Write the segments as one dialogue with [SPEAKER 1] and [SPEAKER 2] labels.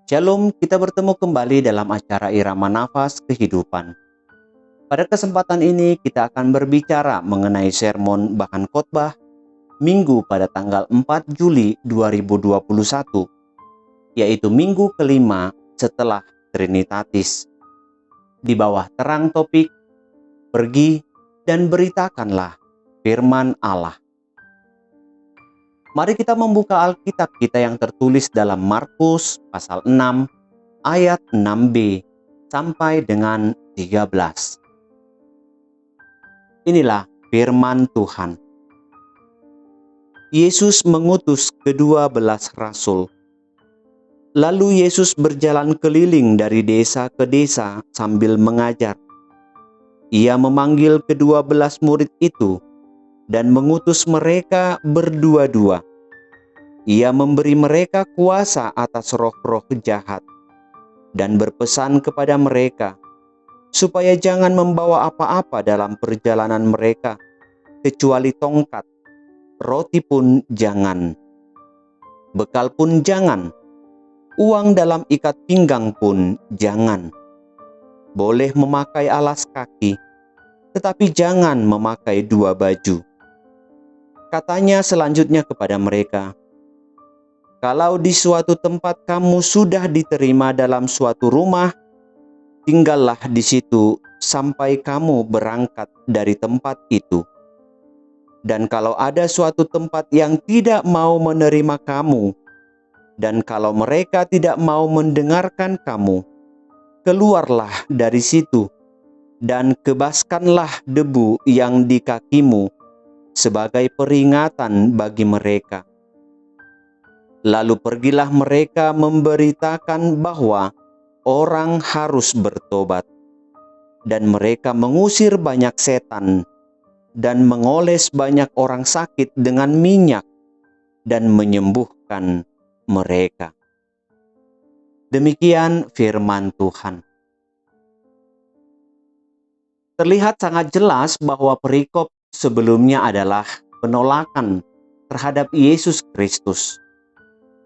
[SPEAKER 1] Shalom, kita bertemu kembali dalam acara Irama Nafas Kehidupan. Pada kesempatan ini kita akan berbicara mengenai sermon bahkan khotbah Minggu pada tanggal 4 Juli 2021, yaitu minggu kelima setelah Trinitatis. Di bawah terang topik, pergi dan beritakanlah firman Allah. Mari kita membuka Alkitab kita yang tertulis dalam Markus pasal 6 ayat 6b sampai dengan 13. Inilah firman Tuhan. Yesus mengutus ke-12 rasul. Lalu Yesus berjalan keliling dari desa ke desa sambil mengajar. Ia memanggil ke-12 murid itu dan mengutus mereka berdua-dua. Ia memberi mereka kuasa atas roh-roh jahat dan berpesan kepada mereka supaya jangan membawa apa-apa dalam perjalanan mereka, kecuali tongkat, roti pun jangan, bekal pun jangan, uang dalam ikat pinggang pun jangan. Boleh memakai alas kaki, tetapi jangan memakai 2 baju. Katanya selanjutnya kepada mereka, "Kalau di suatu tempat kamu sudah diterima dalam suatu rumah, tinggallah di situ sampai kamu berangkat dari tempat itu. Dan kalau ada suatu tempat yang tidak mau menerima kamu, dan kalau mereka tidak mau mendengarkan kamu, keluarlah dari situ dan kebaskanlah debu yang di kakimu sebagai peringatan bagi mereka. Lalu pergilah mereka memberitakan bahwa orang harus bertobat. Dan mereka mengusir banyak setan dan mengoles banyak orang sakit dengan minyak dan menyembuhkan mereka." Demikian firman Tuhan. Terlihat sangat jelas bahwa perikop sebelumnya adalah penolakan terhadap Yesus Kristus.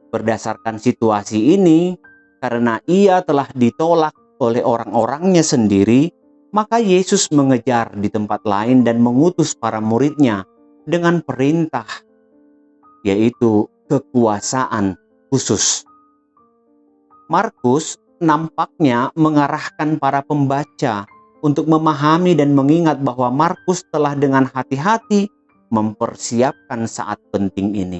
[SPEAKER 1] Berdasarkan situasi ini, karena ia telah ditolak oleh orang-orangnya sendiri, maka Yesus mengejar di tempat lain dan mengutus para muridnya dengan perintah, yaitu kekuasaan khusus. Markus nampaknya mengarahkan para pembaca untuk memahami dan mengingat bahwa Markus telah dengan hati-hati mempersiapkan saat penting ini.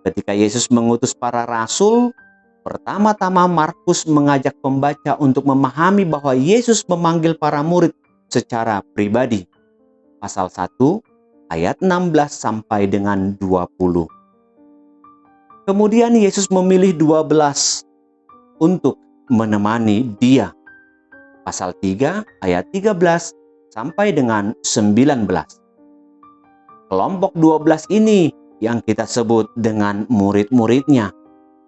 [SPEAKER 1] Ketika Yesus mengutus para rasul, pertama-tama Markus mengajak pembaca untuk memahami bahwa Yesus memanggil para murid secara pribadi. Pasal 1 ayat 16 sampai dengan 20. Kemudian Yesus memilih 12 untuk menemani dia. Pasal 3 ayat 13 sampai dengan 19. Kelompok 12 ini yang kita sebut dengan murid-muridnya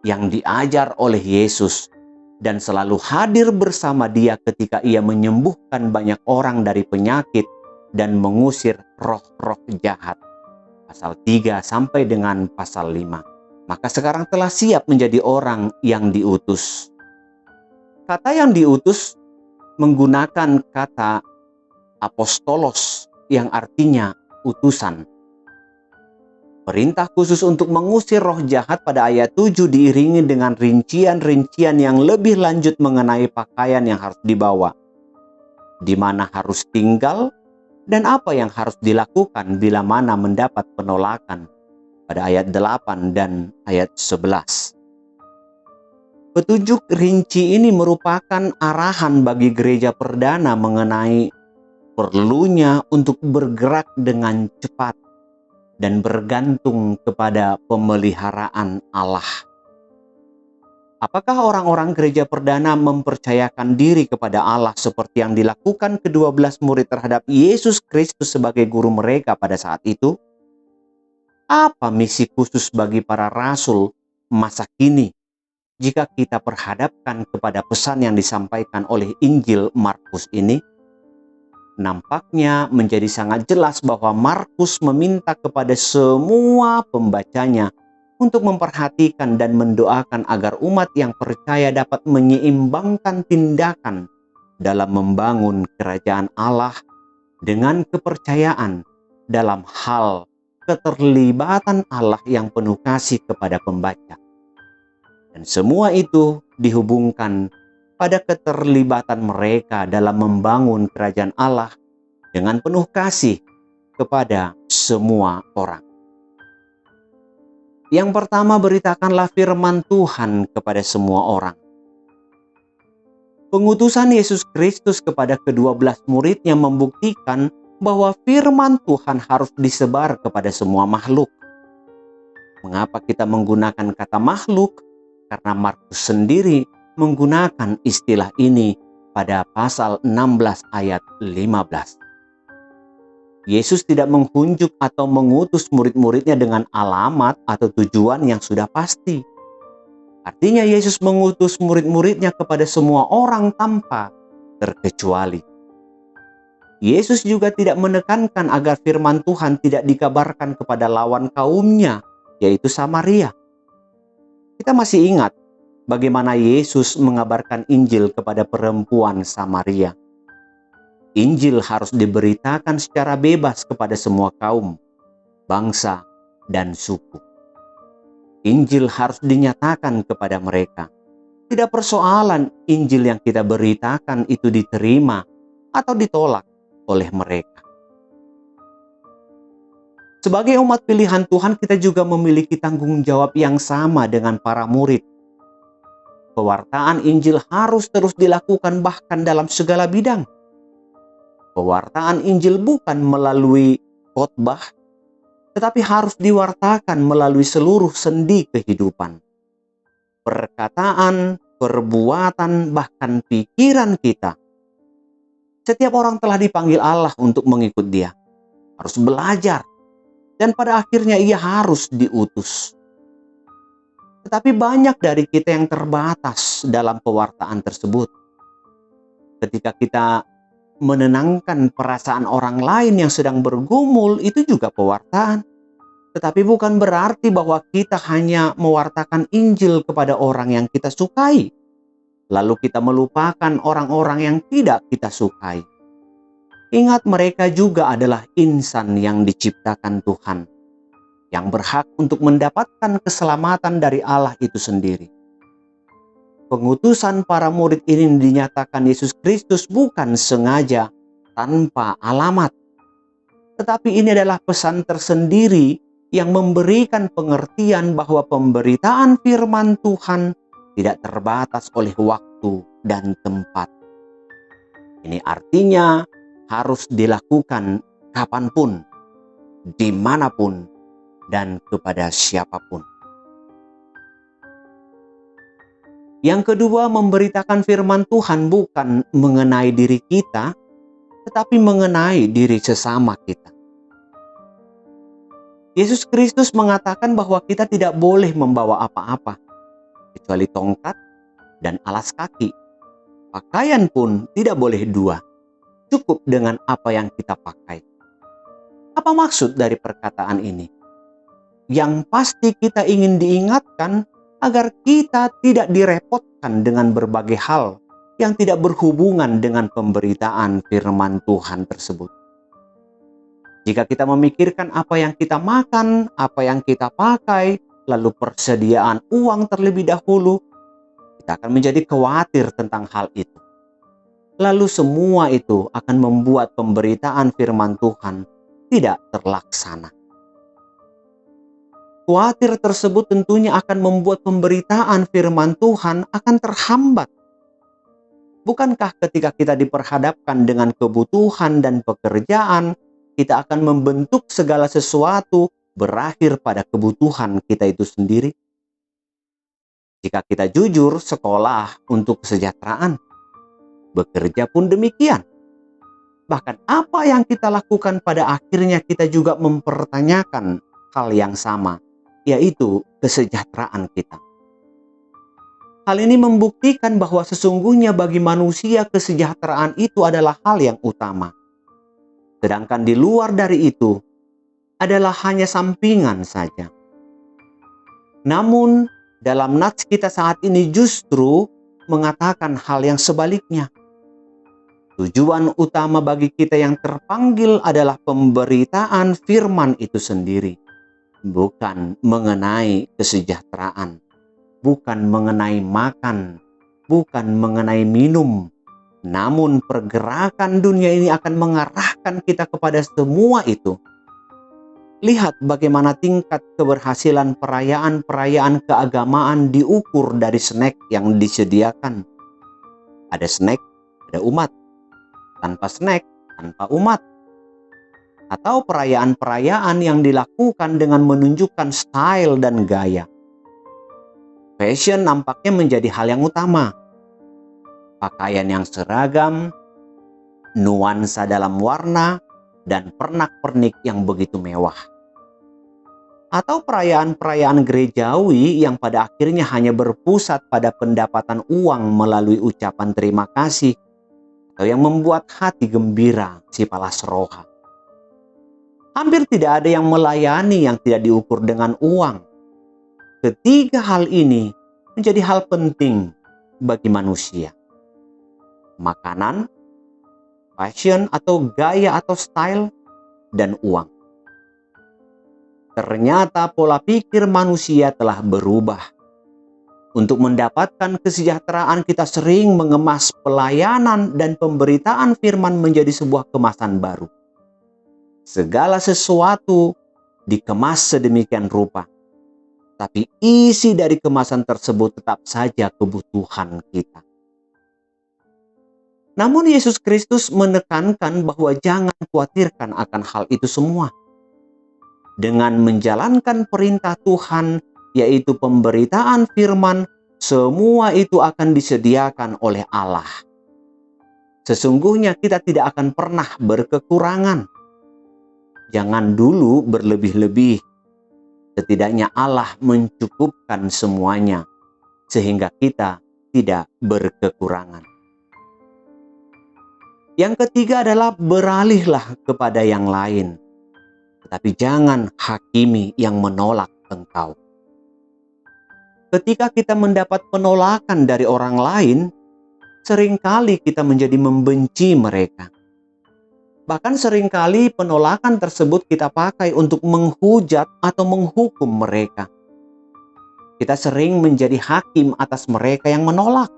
[SPEAKER 1] yang diajar oleh Yesus dan selalu hadir bersama dia ketika ia menyembuhkan banyak orang dari penyakit dan mengusir roh-roh jahat. Pasal 3 sampai dengan pasal 5. Maka sekarang telah siap menjadi orang yang diutus. Kata yang diutus menggunakan kata apostolos yang artinya utusan. Perintah khusus untuk mengusir roh jahat pada ayat 7 diiringi dengan rincian-rincian yang lebih lanjut mengenai pakaian yang harus dibawa, di mana harus tinggal, dan apa yang harus dilakukan bila mana mendapat penolakan pada ayat 8 dan ayat 11. Petunjuk rinci ini merupakan arahan bagi gereja perdana mengenai perlunya untuk bergerak dengan cepat dan bergantung kepada pemeliharaan Allah. Apakah orang-orang gereja perdana mempercayakan diri kepada Allah seperti yang dilakukan ke-12 murid terhadap Yesus Kristus sebagai guru mereka pada saat itu? Apa misi khusus bagi para rasul masa kini jika kita perhadapkan kepada pesan yang disampaikan oleh Injil Markus ini? Nampaknya menjadi sangat jelas bahwa Markus meminta kepada semua pembacanya untuk memperhatikan dan mendoakan agar umat yang percaya dapat menyeimbangkan tindakan dalam membangun kerajaan Allah dengan kepercayaan dalam hal keterlibatan Allah yang penuh kasih kepada pembaca. Dan semua itu dihubungkan pada keterlibatan mereka dalam membangun kerajaan Allah dengan penuh kasih kepada semua orang. Yang pertama, beritakanlah firman Tuhan kepada semua orang. Pengutusan Yesus Kristus kepada ke-12 muridnya membuktikan bahwa firman Tuhan harus disebar kepada semua makhluk. Mengapa kita menggunakan kata makhluk? Karena Markus sendiri menggunakan istilah ini pada pasal 16 ayat 15. Yesus tidak menghunjuk atau mengutus murid-muridnya dengan alamat atau tujuan yang sudah pasti. Artinya Yesus mengutus murid-muridnya kepada semua orang tanpa terkecuali. Yesus juga tidak menekankan agar firman Tuhan tidak dikabarkan kepada lawan kaumnya, yaitu Samaria. Kita masih ingat bagaimana Yesus mengabarkan Injil kepada perempuan Samaria. Injil harus diberitakan secara bebas kepada semua kaum, bangsa, dan suku. Injil harus dinyatakan kepada mereka. Tidak persoalan Injil yang kita beritakan itu diterima atau ditolak oleh mereka. Sebagai umat pilihan Tuhan, kita juga memiliki tanggung jawab yang sama dengan para murid. Pewartaan Injil harus terus dilakukan bahkan dalam segala bidang. Pewartaan Injil bukan melalui khotbah, tetapi harus diwartakan melalui seluruh sendi kehidupan. Perkataan, perbuatan, bahkan pikiran kita. Setiap orang telah dipanggil Allah untuk mengikut Dia. Harus belajar. Dan pada akhirnya ia harus diutus. Tetapi banyak dari kita yang terbatas dalam pewartaan tersebut. Ketika kita menenangkan perasaan orang lain yang sedang bergumul, itu juga pewartaan. Tetapi bukan berarti bahwa kita hanya mewartakan Injil kepada orang yang kita sukai, lalu kita melupakan orang-orang yang tidak kita sukai. Ingat, mereka juga adalah insan yang diciptakan Tuhan, yang berhak untuk mendapatkan keselamatan dari Allah itu sendiri. Pengutusan para murid ini dinyatakan Yesus Kristus bukan sengaja tanpa alamat. Tetapi ini adalah pesan tersendiri yang memberikan pengertian bahwa pemberitaan firman Tuhan tidak terbatas oleh waktu dan tempat. Ini artinya harus dilakukan kapanpun, dimanapun, dan kepada siapapun. Yang kedua, memberitakan firman Tuhan bukan mengenai diri kita, tetapi mengenai diri sesama kita. Yesus Kristus mengatakan bahwa kita tidak boleh membawa apa-apa, kecuali tongkat dan alas kaki. Pakaian pun tidak boleh dua, cukup dengan apa yang kita pakai. Apa maksud dari perkataan ini? Yang pasti kita ingin diingatkan agar kita tidak direpotkan dengan berbagai hal yang tidak berhubungan dengan pemberitaan firman Tuhan tersebut. Jika kita memikirkan apa yang kita makan, apa yang kita pakai, lalu persediaan uang terlebih dahulu, kita akan menjadi khawatir tentang hal itu. Lalu semua itu akan membuat pemberitaan firman Tuhan tidak terlaksana. Khawatir tersebut tentunya akan membuat pemberitaan firman Tuhan akan terhambat. Bukankah ketika kita diperhadapkan dengan kebutuhan dan pekerjaan, kita akan membentuk segala sesuatu berakhir pada kebutuhan kita itu sendiri? Jika kita jujur, sekolah untuk kesejahteraan, bekerja pun demikian. Bahkan apa yang kita lakukan pada akhirnya kita juga mempertanyakan hal yang sama, yaitu kesejahteraan kita. Hal ini membuktikan bahwa sesungguhnya bagi manusia kesejahteraan itu adalah hal yang utama. Sedangkan di luar dari itu adalah hanya sampingan saja. Namun, dalam nats kita saat ini justru mengatakan hal yang sebaliknya. Tujuan utama bagi kita yang terpanggil adalah pemberitaan firman itu sendiri, bukan mengenai kesejahteraan, bukan mengenai makan, bukan mengenai minum. Namun pergerakan dunia ini akan mengarahkan kita kepada semua itu. Lihat bagaimana tingkat keberhasilan perayaan-perayaan keagamaan diukur dari snack yang disediakan. Ada snack, ada umat. Tanpa snack, tanpa umat. Atau perayaan-perayaan yang dilakukan dengan menunjukkan style dan gaya. Fashion nampaknya menjadi hal yang utama. Pakaian yang seragam, nuansa dalam warna, dan pernak-pernik yang begitu mewah. Atau perayaan-perayaan gerejawi yang pada akhirnya hanya berpusat pada pendapatan uang melalui ucapan terima kasih, atau yang membuat hati gembira si palas roha. Hampir tidak ada yang melayani yang tidak diukur dengan uang. Ketiga hal ini menjadi hal penting bagi manusia. Makanan, fashion atau gaya atau style, dan uang. Ternyata pola pikir manusia telah berubah. Untuk mendapatkan kesejahteraan kita sering mengemas pelayanan dan pemberitaan firman menjadi sebuah kemasan baru. Segala sesuatu dikemas sedemikian rupa. Tapi isi dari kemasan tersebut tetap saja kebutuhan kita. Namun Yesus Kristus menekankan bahwa jangan khawatirkan akan hal itu semua. Dengan menjalankan perintah Tuhan, yaitu pemberitaan firman, semua itu akan disediakan oleh Allah. Sesungguhnya kita tidak akan pernah berkekurangan. Jangan dulu berlebih-lebih. Setidaknya Allah mencukupkan semuanya, sehingga kita tidak berkekurangan. Yang ketiga adalah beralihlah kepada yang lain. Tetapi jangan hakimi yang menolak engkau. Ketika kita mendapat penolakan dari orang lain, seringkali kita menjadi membenci mereka. Bahkan seringkali penolakan tersebut kita pakai untuk menghujat atau menghukum mereka. Kita sering menjadi hakim atas mereka yang menolak.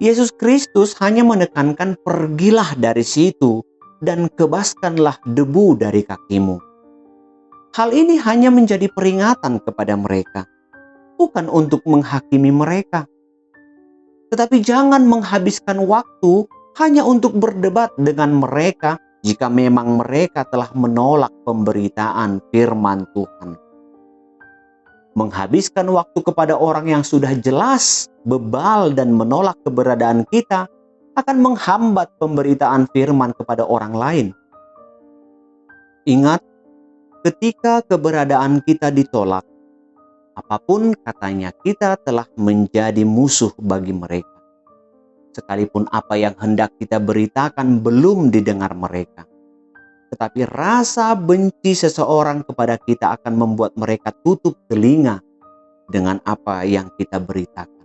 [SPEAKER 1] Yesus Kristus hanya menekankan pergilah dari situ dan kebaskanlah debu dari kakimu. Hal ini hanya menjadi peringatan kepada mereka, bukan untuk menghakimi mereka. Tetapi jangan menghabiskan waktu hanya untuk berdebat dengan mereka jika memang mereka telah menolak pemberitaan firman Tuhan. Menghabiskan waktu kepada orang yang sudah jelas bebal dan menolak keberadaan kita akan menghambat pemberitaan firman kepada orang lain. Ingat, ketika keberadaan kita ditolak, apapun katanya kita telah menjadi musuh bagi mereka. Sekalipun apa yang hendak kita beritakan belum didengar mereka. Tetapi rasa benci seseorang kepada kita akan membuat mereka tutup telinga dengan apa yang kita beritakan.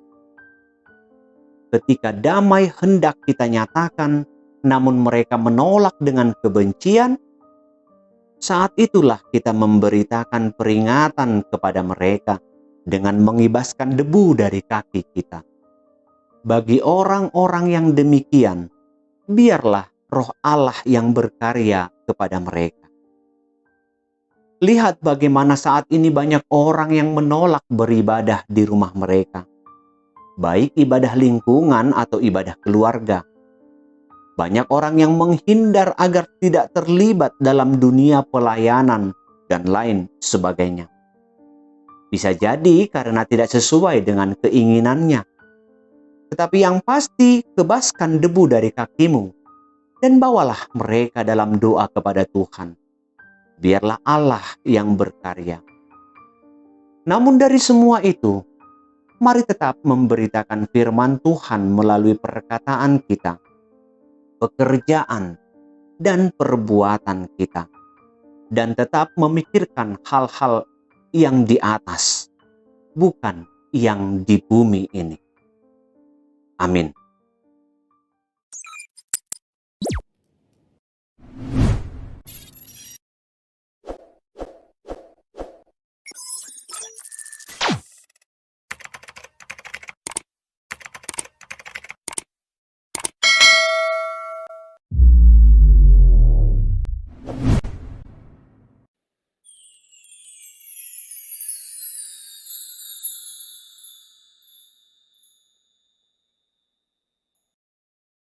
[SPEAKER 1] Ketika damai hendak kita nyatakan, namun mereka menolak dengan kebencian, saat itulah kita memberitakan peringatan kepada mereka dengan mengibaskan debu dari kaki kita. Bagi orang-orang yang demikian, biarlah Roh Allah yang berkarya kepada mereka. Lihat bagaimana saat ini banyak orang yang menolak beribadah di rumah mereka. Baik ibadah lingkungan atau ibadah keluarga. Banyak orang yang menghindar agar tidak terlibat dalam dunia pelayanan dan lain sebagainya. Bisa jadi karena tidak sesuai dengan keinginannya. Tetapi yang pasti, kebaskan debu dari kakimu dan bawalah mereka dalam doa kepada Tuhan. Biarlah Allah yang berkarya. Namun dari semua itu, mari tetap memberitakan firman Tuhan melalui perkataan kita, pekerjaan, dan perbuatan kita. Dan tetap memikirkan hal-hal yang di atas, bukan yang di bumi ini. Amin.